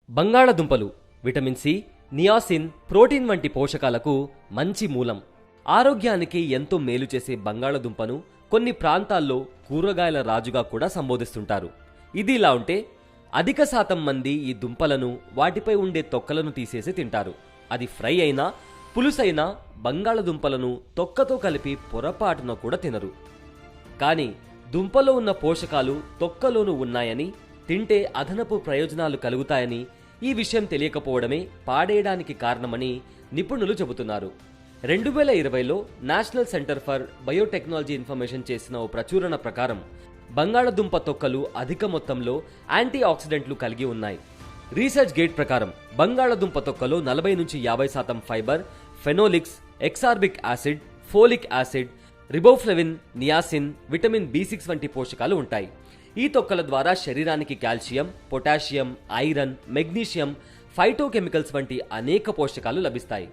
బంగాళదుంపలు vitamin C, niacin, protein వంటి పోషకాలకు మంచి మూలం. ఆరోగ్యానికి ఎంతో మేలు చేసే బంగాళదుంపను కొన్ని ప్రాంతాల్లో కూరగాయల రాజుగా కూడా సంబోధిస్తుంటారు. ఇది ఇలా ఉంటే అధిక శాతం మంది ఈ దుంపలను వాటిపై ఉండే తొక్కలను తీసేసి తింటారు. అది ఫ్రై అయినా పులుసైనా బంగాళదుంపలను తొక్కతో కలిపి పొరపాటున కూడా తినరు. కానీ దుంపలో ఉన్న పోషకాలు తొక్కలోనూ ఉన్నాయని, తింటే అదనపు ప్రయోజనాలు కలుగుతాయని, ఈ విషయం తెలియకపోవడమే పాడేయడానికి కారణమని నిపుణులు చెబుతున్నారు. 2020లో National Center for Biotechnology Information చేసిన ఓ ప్రచురణ ప్రకారం బంగాళదుంప తొక్కలు అధిక మొత్తంలో యాంటీ ఆక్సిడెంట్లు కలిగి ఉన్నాయి. రీసెర్చ్ గేట్ ప్రకారం బంగాళదుంప తొక్కలో 40-50% fibre, phenolics, ascorbic acid, folic acid, riboflavin, niacin, vitamin B6 వంటి పోషకాలు ఉంటాయి. ఈ తొక్కల ద్వారా శరీరానికి calcium, potassium, iron, magnesium, phytochemicals వంటి అనేక పోషకాలు లభిస్తాయి.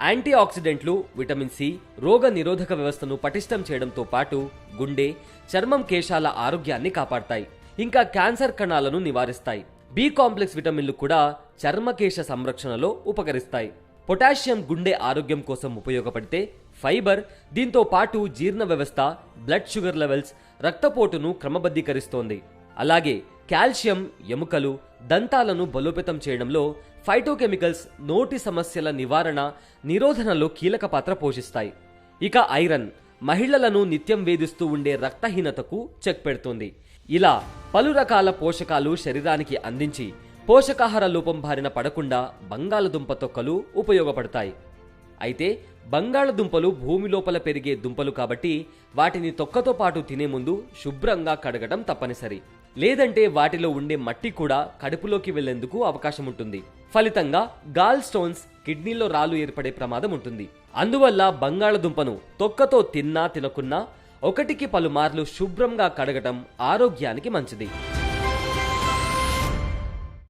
యాంటీ ఆక్సిడెంట్లు, విటమిన్ సి రోగ నిరోధక వ్యవస్థను పటిష్టం చేయడంతో పాటు గుండె, చర్మం, కేశాల ఆరోగ్యాన్ని కాపాడతాయి. ఇంకా క్యాన్సర్ కణాలను నివారిస్తాయి. బి కాంప్లెక్స్ విటమిన్లు కూడా చర్మకేశ సంరక్షణలో ఉపకరిస్తాయి. పొటాషియం గుండె ఆరోగ్యం కోసం ఉపయోగపడితే, ఫైబర్ దీంతో పాటు జీర్ణ వ్యవస్థ, బ్లడ్ షుగర్ లెవెల్స్, రక్తపోటును క్రమబద్ధీకరిస్తోంది. అలాగే కాల్షియం ఎముకలు, దంతాలను బలోపేతం చేయడంలో, ఫైటోకెమికల్స్ నోటి సమస్యల నివారణ, నిరోధనలో కీలక పాత్ర పోషిస్తాయి. ఇక ఐరన్ మహిళలను నిత్యం వేధిస్తూ ఉండే రక్తహీనతకు చెక్ పెడుతుంది. ఇలా పలు రకాల పోషకాలు శరీరానికి అందించి పోషకాహార లోపం బారిన పడకుండా బంగాళదుంప తొక్కలు ఉపయోగపడతాయి. అయితే బంగాళదుంపలు భూమి లోపల పెరిగే దుంపలు కాబట్టి వాటిని తొక్కతో పాటు తినే ముందు శుభ్రంగా కడగడం తప్పనిసరి. లేదంటే వాటిలో ఉండే మట్టి కూడా కడుపులోకి వెళ్లేందుకు అవకాశం ఉంటుంది. ఫలితంగా గాల్ స్టోన్స్, కిడ్నీలో రాళ్లు ఏర్పడే ప్రమాదం ఉంటుంది. అందువల్ల బంగాళదుంపను తొక్కతో తిన్నా తినకున్నా ఒకటికి పలుమార్లు శుభ్రంగా కడగటం ఆరోగ్యానికి మంచిది.